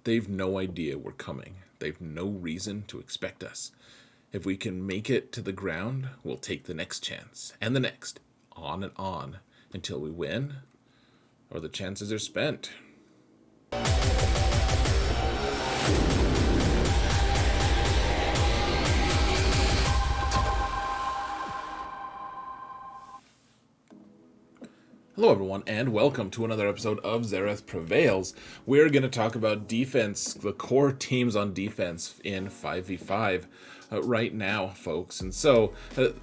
they've no idea we're coming. They've no reason to expect us. If we can make it to the ground, we'll take the next chance, and the next, on and on, until we win, or the chances are spent. Hello everyone, and welcome to another episode of Xaereth Prevails. We're going to talk about defense, the core teams on defense in 5v5 right now, folks. And so,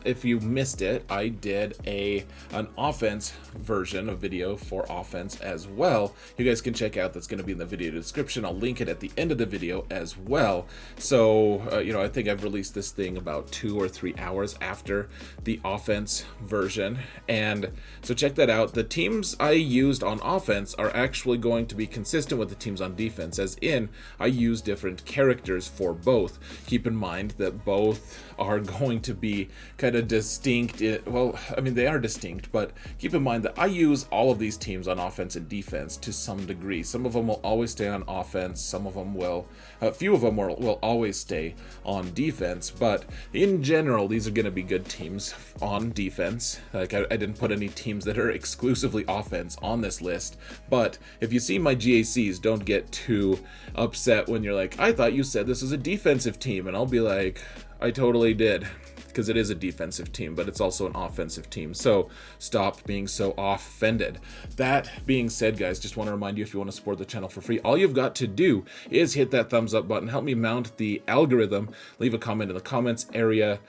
if you missed it, I did an offense version of video for offense as well. You guys can check out, that's going to be in the video description. I'll link it at the end of the video as well. So, I think I've released this thing about 2 or 3 hours after the offense version. And so check that out. The teams I used on offense are actually going to be consistent with the teams on defense, as in I use different characters for both. Keep in mind that both are going to be kind of distinct. Well, I mean, they are distinct, but keep in mind that I use all of these teams on offense and defense to some degree. Some of them will always stay on offense, some of them will, a few of them will always stay on defense, but in general, these are going to be good teams on defense. Like, I didn't put any teams that are exclusively offense on this list, but if you see my GACs, don't get too upset when you're like, I thought you said this was a defensive team, and I'll be like, I totally did, because it is a defensive team, but it's also an offensive team, so stop being so offended. That being said, guys, just want to remind you, if you want to support the channel for free, all you've got to do is hit that thumbs up button, help me mount the algorithm, leave a comment in the comments area,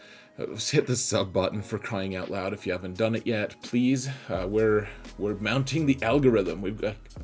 hit the sub button, for crying out loud. If you haven't done it yet, please. We're mounting the algorithm,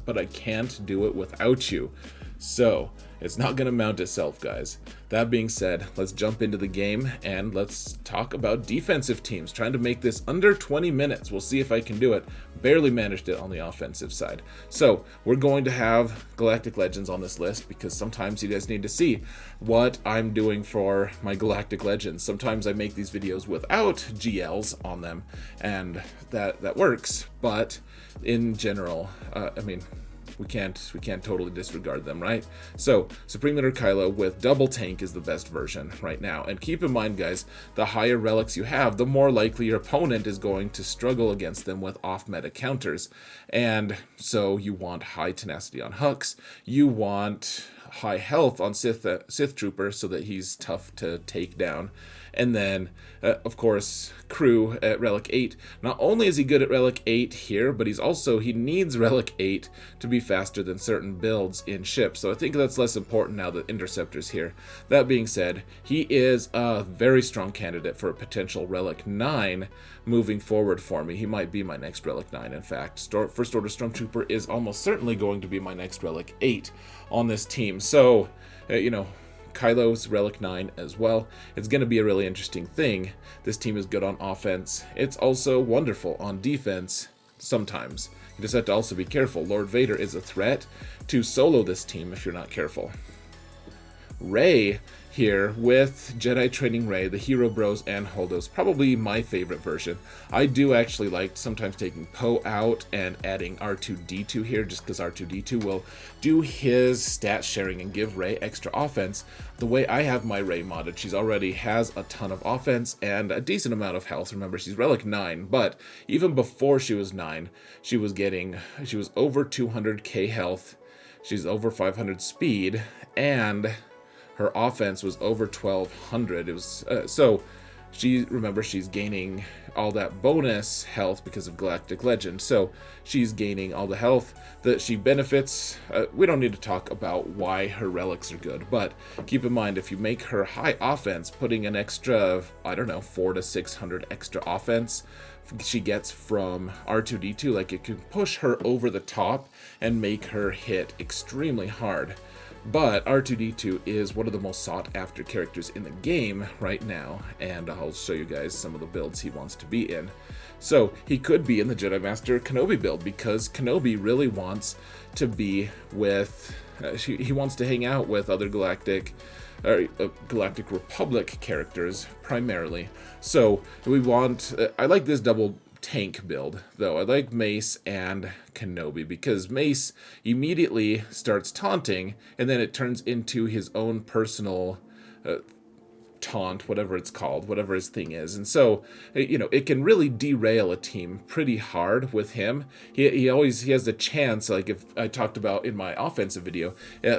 but I can't do it without you. So it's not going to mount itself, guys. That being said, let's jump into the game and let's talk about defensive teams. Trying to make this under 20 minutes. We'll see if I can do it. Barely managed it on the offensive side. So we're going to have Galactic Legends on this list because sometimes you guys need to see what I'm doing for my Galactic Legends. Sometimes I make these videos without GLs on them, and that works. But in general, we can't totally disregard them, right? So Supreme Leader Kylo with double tank is the best version right now. And keep in mind, guys, the higher relics you have, the more likely your opponent is going to struggle against them with off-meta counters. And so you want high tenacity on Hux, you want high health on Sith Trooper so that he's tough to take down. And then, of course, Crew at Relic 8. Not only is he good at Relic 8 here, but he needs Relic 8 to be faster than certain builds in ships. So I think that's less important now that Interceptor's here. That being said, he is a very strong candidate for a potential Relic 9 moving forward for me. He might be my next Relic 9, in fact. First Order Stormtrooper is almost certainly going to be my next Relic 8 on this team. So, Kylo's Relic 9 as well. It's going to be a really interesting thing. This team is good on offense. It's also wonderful on defense sometimes. You just have to also be careful. Lord Vader is a threat to solo this team if you're not careful. Rey here with Jedi Training Rey, the Hero Bros, and Holdos. Probably my favorite version. I do actually like sometimes taking Poe out and adding R2-D2 here, just because R2-D2 will do his stat sharing and give Rey extra offense. The way I have my Rey modded, she's already has a ton of offense and a decent amount of health. Remember, she's Relic 9, but even before she was 9, she was over 200k health, she's over 500 speed, and her offense was over 1200. It was so she's gaining all that bonus health because of Galactic Legends. So she's gaining all the health that she benefits. We don't need to talk about why her relics are good, but keep in mind, if you make her high offense, putting an extra, 400 to 600 extra offense she gets from R2-D2, like, it can push her over the top and make her hit extremely hard. But R2-D2 is one of the most sought after characters in the game right now, and I'll show you guys some of the builds he wants to be in. So he could be in the Jedi Master Kenobi build, because Kenobi really wants to be with, he wants to hang out with other Galactic Republic characters primarily. So we want, I like this double tank build, though. I like Mace and Kenobi, because Mace immediately starts taunting, and then it turns into his own personal taunt, whatever it's called, whatever his thing is. And so, it can really derail a team pretty hard with him. He has the chance, like if I talked about in my offensive video,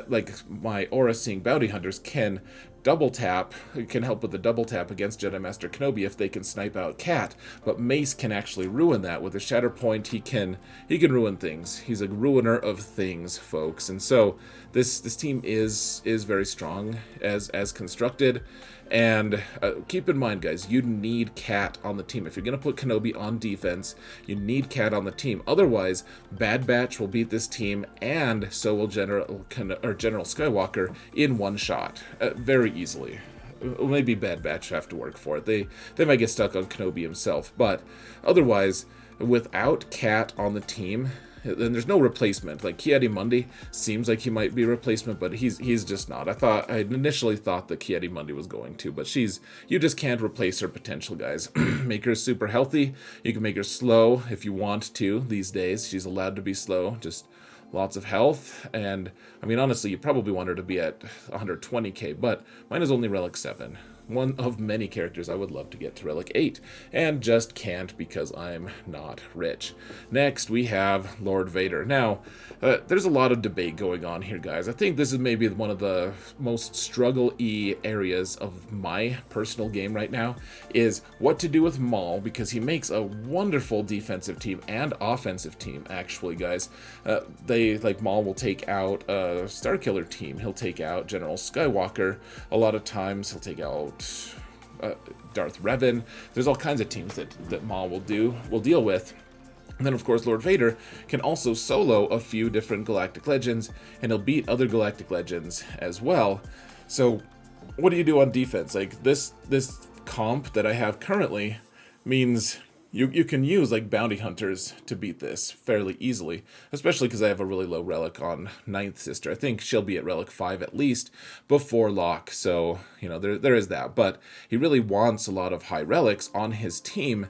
like my Aura Seeing Bounty Hunters can double tap, can help with the double tap against Jedi Master Kenobi if they can snipe out Cat, but Mace can actually ruin that. With a Shatter Point, he can ruin things. He's a ruiner of things, folks. And so this team is very strong as constructed. And keep in mind, guys, you need Cat on the team. If you're going to put Kenobi on defense, you need Cat on the team. Otherwise, Bad Batch will beat this team, and so will General Skywalker in one shot, very easily. Maybe Bad Batch have to work for it. They might get stuck on Kenobi himself, but otherwise, without Cat on the team, then there's no replacement. Like Ki-Adi-Mundi seems like he might be a replacement, but he's just not. I initially thought that Ki-Adi-Mundi was going to, but you just can't replace her potential, guys. Make her super healthy. You can make her slow if you want to these days. She's allowed to be slow, just lots of health. And I mean, honestly, you probably want her to be at 120k, but mine is only Relic 7. One of many characters I would love to get to Relic 8, and just can't because I'm not rich. Next, we have Lord Vader. Now, there's a lot of debate going on here, guys. I think this is maybe one of the most struggle-y areas of my personal game right now, is what to do with Maul, because he makes a wonderful defensive team and offensive team, actually, guys. Maul will take out a Starkiller team. He'll take out General Skywalker. A lot of times he'll take out Darth Revan. There's all kinds of teams that Maul will deal with. And then, of course, Lord Vader can also solo a few different Galactic Legends, and he'll beat other Galactic Legends as well. So, what do you do on defense? Like, this comp that I have currently means you can use like bounty hunters to beat this fairly easily, especially because I have a really low relic on Ninth Sister. I think she'll be at relic 5 at least before lock, so there is that. But he really wants a lot of high relics on his team.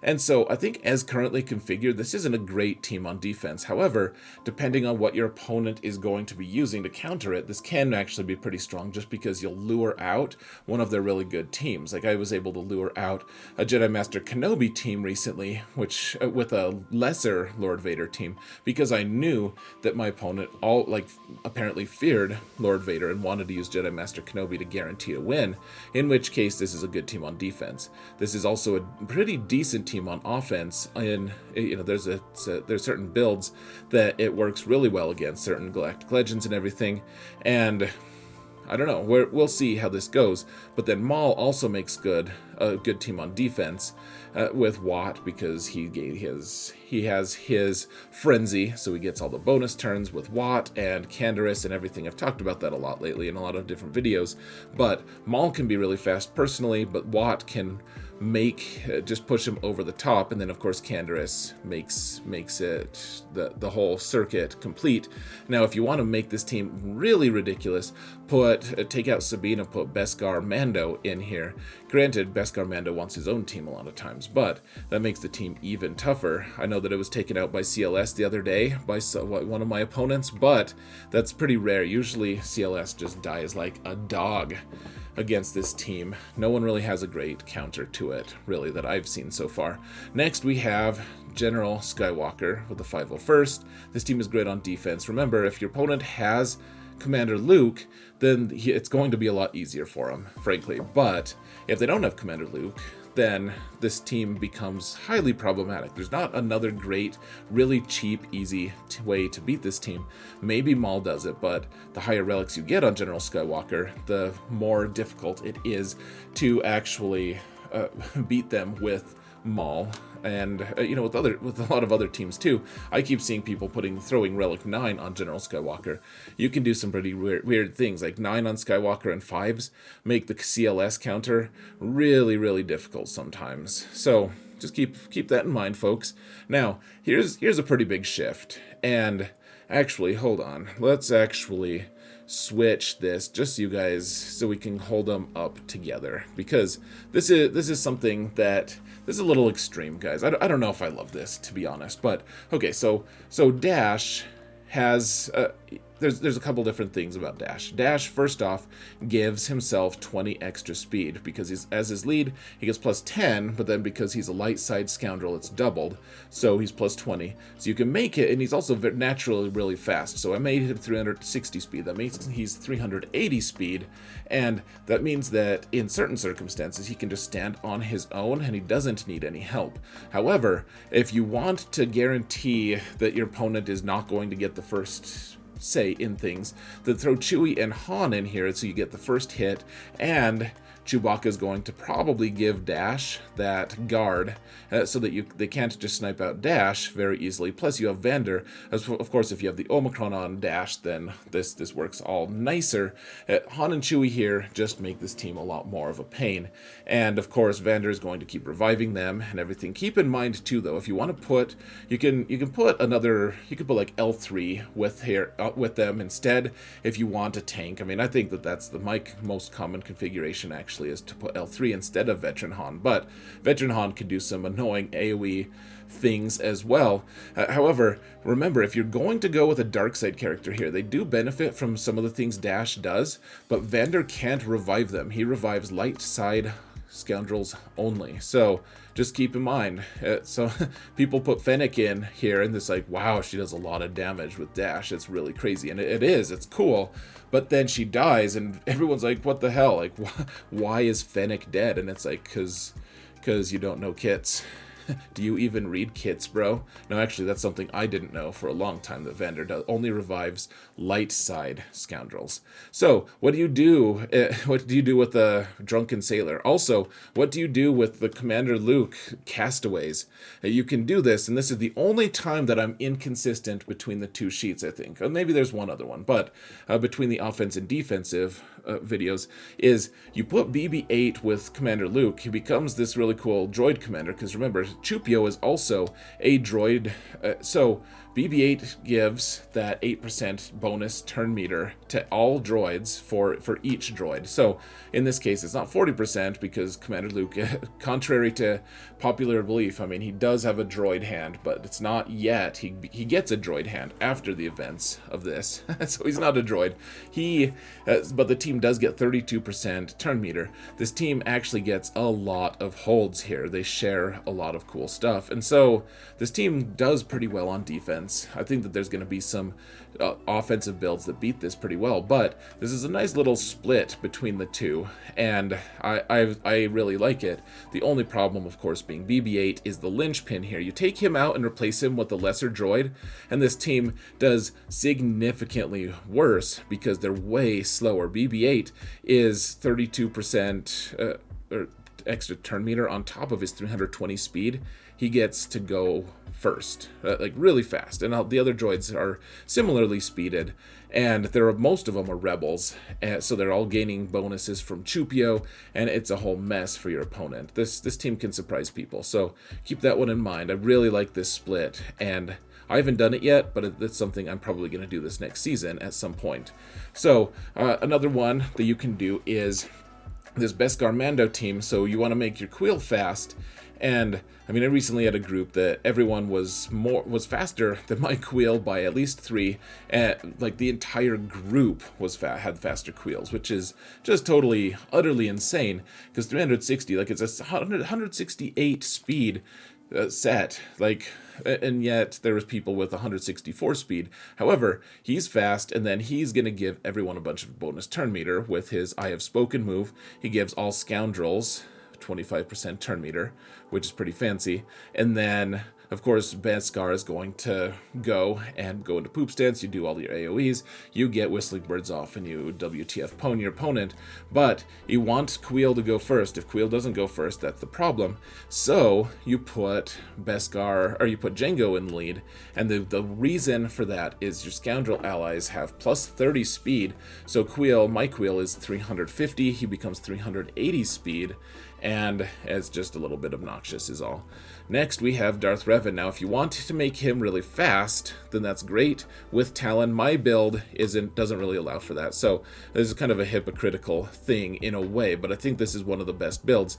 And so I think as currently configured, this isn't a great team on defense. However, depending on what your opponent is going to be using to counter it, this can actually be pretty strong just because you'll lure out one of their really good teams. Like I was able to lure out a Jedi Master Kenobi team recently, which with a lesser Lord Vader team, because I knew that my opponent apparently feared Lord Vader and wanted to use Jedi Master Kenobi to guarantee a win, in which case this is a good team on defense. This is also a pretty decent team on offense, and there's certain builds that it works really well against, certain Galactic Legends and everything, and I don't know, we'll see how this goes. But then Maul also makes a good team on defense with Watt, because he has his frenzy, so he gets all the bonus turns with Watt and Canderous and everything. I've talked about that a lot lately in a lot of different videos. But Maul can be really fast personally, but Watt can just push him over the top, and then of course Canderous makes it the whole circuit complete. Now, if you want to make this team really ridiculous, take out Sabine and put Beskar Mando in here. Granted, Beskar Mando wants his own team a lot of times, but that makes the team even tougher. I know that it was taken out by CLS the other day by one of my opponents, but that's pretty rare. Usually CLS just dies like a dog against this team. No one really has a great counter to it, really, that I've seen so far. Next, we have General Skywalker with the 501st. This team is great on defense. Remember, if your opponent has Commander Luke, then it's going to be a lot easier for him, frankly. But if they don't have Commander Luke, then this team becomes highly problematic. There's not another great, really cheap, easy way to beat this team. Maybe Maul does it, but the higher relics you get on General Skywalker, the more difficult it is to actually beat them with Maul. And with a lot of other teams too. I keep seeing people throwing Relic 9 on General Skywalker. You can do some pretty weird things, like 9 on Skywalker and 5s make the CLS counter really, really difficult sometimes. So just keep that in mind, folks. Now, here's a pretty big shift, and Actually, hold on. Let's actually switch this just so you guys, so we can hold them up together, because this is something that, this is a little extreme, guys. I don't know if I love this, to be honest, but okay. So Dash has there's a couple different things about Dash. Dash, first off, gives himself 20 extra speed because he's, as his lead, he gets plus 10, but then because he's a light side scoundrel, it's doubled, so he's plus 20. So you can make it, and he's also naturally really fast. So I made him 360 speed. That means he's 380 speed, and that means that in certain circumstances he can just stand on his own and he doesn't need any help. However, if you want to guarantee that your opponent is not going to get the first say in things, then throw Chewie and Han in here so you get the first hit, and Chewbacca is going to probably give Dash that guard so that they can't just snipe out Dash very easily. Plus you have Vader. Of course, if you have the Omicron on Dash, then this works all nicer. Han and Chewie here just make this team a lot more of a pain. And of course, Vader is going to keep reviving them and everything. Keep in mind too, though, if you want to put, you can put another, you could put like L3 with them instead if you want a tank. I mean, I think that's the most common configuration actually, is to put L3 instead of Veteran Han, but Veteran Han can do some annoying AoE things as well. However, remember, if you're going to go with a dark side character here, they do benefit from some of the things Dash does, but Vader can't revive them. He revives light side scoundrels only, so just keep in mind. So people put Fennec in here and it's like, wow, she does a lot of damage with Dash. It's really crazy, and it is, it's cool, but then she dies and everyone's like, what the hell, like why is Fennec dead? And it's like, cause you don't know kits. Do you even read kits, bro? No, actually, that's something I didn't know for a long time, that Vader only revives light side scoundrels. So, what do you do? What do you do with the drunken sailor? Also, what do you do with the Commander Luke castaways? You can do this, and this is the only time that I'm inconsistent between the two sheets, I think. Or maybe there's one other one, but between the offense and defensive videos, is you put BB-8 with Commander Luke. He becomes this really cool droid commander, because remember, Chupio is also a droid, so BB-8 gives that 8% bonus turn meter to all droids for each droid. So in this case, it's not 40% because Commander Luke, contrary to popular belief, I mean, he does have a droid hand, but it's not yet. He gets a droid hand after the events of this, so he's not a droid. But the team does get 32% turn meter. This team actually gets a lot of holds here. They share a lot of cool stuff, and so this team does pretty well on defense. I think that there's going to be some offensive builds that beat this pretty well, but this is a nice little split between the two, and I really like it. The only problem, of course, being BB-8 is the linchpin here. You take him out and replace him with the lesser droid, and this team does significantly worse because they're way slower. BB-8 is 32% extra turn meter on top of his 320 speed. He gets to go first, like really fast, and the other droids are similarly speeded, and most of them are rebels, so they're all gaining bonuses from Chupio, and it's a whole mess for your opponent. This team can surprise people, so keep that one in mind. I really like this split, and I haven't done it yet, but it's something I'm probably going to do this next season at some point. So another one that you can do is this Beskar Mando team. So you want to make your Quill fast, and I mean, I recently had a group that everyone was faster than my Quill by at least 3, and like the entire group had faster Quills, which is just totally, utterly insane, because 360, like, it's a 168 speed set, like, and yet there was people with 164 speed. However, he's fast, and then he's going to give everyone a bunch of bonus turn meter with his I Have Spoken move. He gives all scoundrels 25% turn meter, which is pretty fancy. And then, of course, Beskar is going to go into poop stance. You do all your AoEs, you get Whistling Birds off, and you WTF pwn your opponent. But you want Queel to go first. If Queel doesn't go first, that's the problem. So you put Beskar, or you put Jango in the lead, and the reason for that is your scoundrel allies have plus 30 speed. So my Queel is 350, he becomes 380 speed, and it's just a little bit obnoxious is all. Next, we have Darth Revan. Now, if you want to make him really fast, then that's great. With Talon, my build doesn't really allow for that. So this is kind of a hypocritical thing in a way, but I think this is one of the best builds.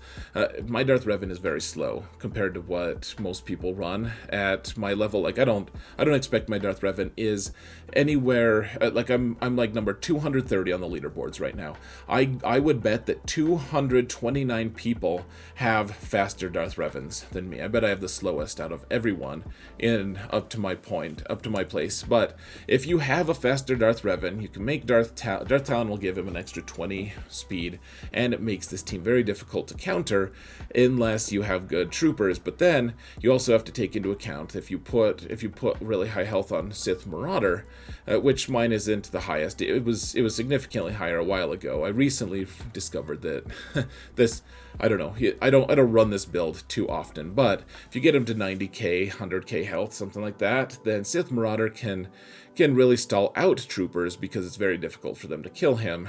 My Darth Revan is very slow compared to what most people run at my level. Like I don't expect my Darth Revan is anywhere like I'm like number 230 on the leaderboards right now. I would bet that 229 people have faster Darth Revans than me. I bet I have the slowest out of everyone up to my place. But if you have a faster Darth Revan, you can make Darth Talon will give him an extra 20 speed, and it makes this team very difficult to counter unless you have good troopers. But then you also have to take into account if you put really high health on Sith Marauder, which mine isn't the highest. It was significantly higher a while ago. I recently discovered that this, I don't know, I don't run this build too often, but if you get him to 90k, 100k health, something like that, then Sith Marauder can really stall out troopers because it's very difficult for them to kill him.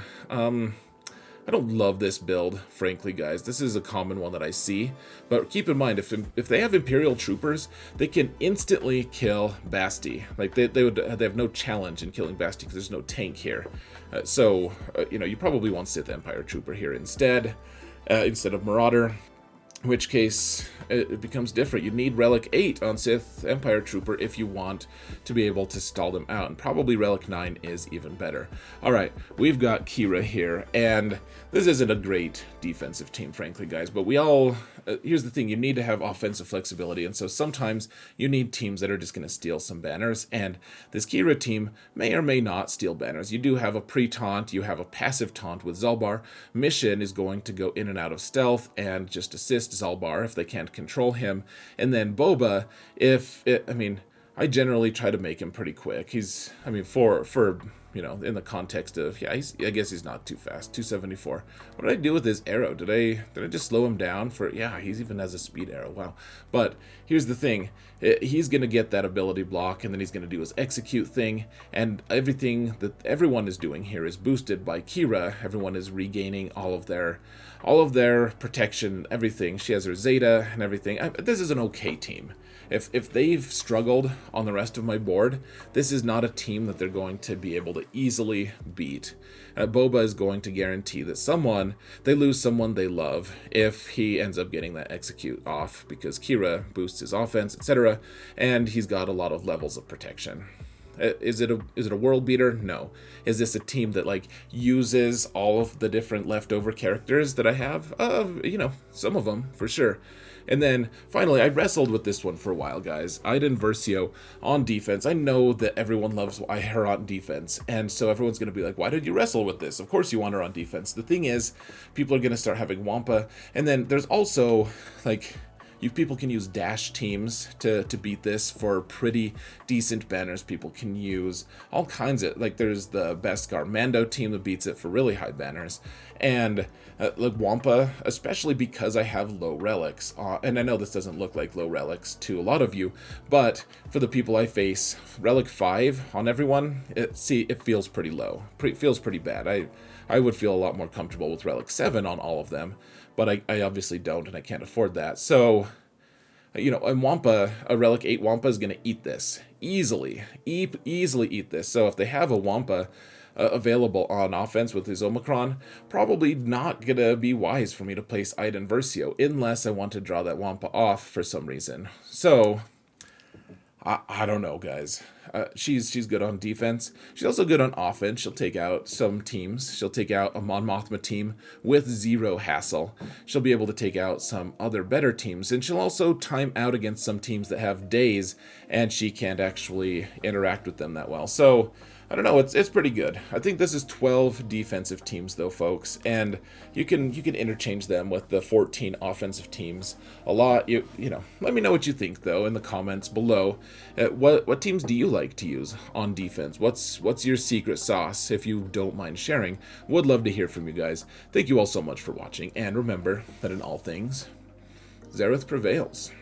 I don't love this build, frankly, guys. This is a common one that I see, but keep in mind, if they have Imperial troopers, they can instantly kill Basti. Like they have no challenge in killing Basti because there's no tank here. So you probably want Sith Empire trooper here instead of Marauder. In which case, it becomes different. You need Relic 8 on Sith Empire Trooper if you want to be able to stall them out. And probably Relic 9 is even better. Alright, we've got Kira here. And this isn't a great defensive team, frankly, guys. But we all... here's the thing. You need to have offensive flexibility. And so sometimes you need teams that are just going to steal some banners. And this Kira team may or may not steal banners. You do have a pre-taunt. You have a passive taunt with Zalbar. Mission is going to go in and out of stealth and just assist Zalbar if they can't control him. And then Boba, I generally try to make him pretty quick. He's, for in the context of, I guess he's not too fast. 274. What did I do with his arrow? Did I just slow him down for, he's even has a speed arrow. Wow. But here's the thing. He's going to get that ability block, and then he's going to do his execute thing, and everything that everyone is doing here is boosted by Kira. Everyone is regaining all of their protection, everything. She has her Zeta and everything. This is an okay team. If they've struggled on the rest of my board, this is not a team that they're going to be able to easily beat. Boba is going to guarantee that they lose someone they love if he ends up getting that execute off, because Kira boosts his offense, etc., and he's got a lot of levels of protection. Is it a world beater? No. Is this a team that uses all of the different leftover characters that I have? Some of them for sure. And then finally, I wrestled with this one for a while, guys. Iden Versio on defense. I know that everyone loves her on defense, and so everyone's going to be like, why did you wrestle with this? Of course you want her on defense. The thing is, people are going to start having Wampa, and then there's also people can use dash teams to beat this for pretty decent banners. People can use all kinds of, there's the Beskar Mando team that beats it for really high banners. And Wampa, especially because I have low relics, and I know this doesn't look like low relics to a lot of you, but for the people I face, Relic 5 on everyone, it feels pretty low. Feels pretty bad. I would feel a lot more comfortable with Relic 7 on all of them, but I obviously don't, and I can't afford that. So, and Wampa, a Relic 8 Wampa is going to eat this. Easily eat this. So if they have a Wampa available on offense with his Omicron, probably not going to be wise for me to place Iden Versio, unless I want to draw that Wampa off for some reason. So, I don't know, guys. She's good on defense. She's also good on offense. She'll take out some teams. She'll take out a Mon Mothma team with zero hassle. She'll be able to take out some other better teams, and she'll also time out against some teams that have days, and she can't actually interact with them that well. So, I don't know, it's pretty good. I think this is 12 defensive teams though, folks, and you can interchange them with the 14 offensive teams a lot. Let me know what you think though in the comments below. What teams do you like to use on defense? What's your secret sauce, if you don't mind sharing? Would love to hear from you guys. Thank you all so much for watching, and remember that in all things, Zereth prevails.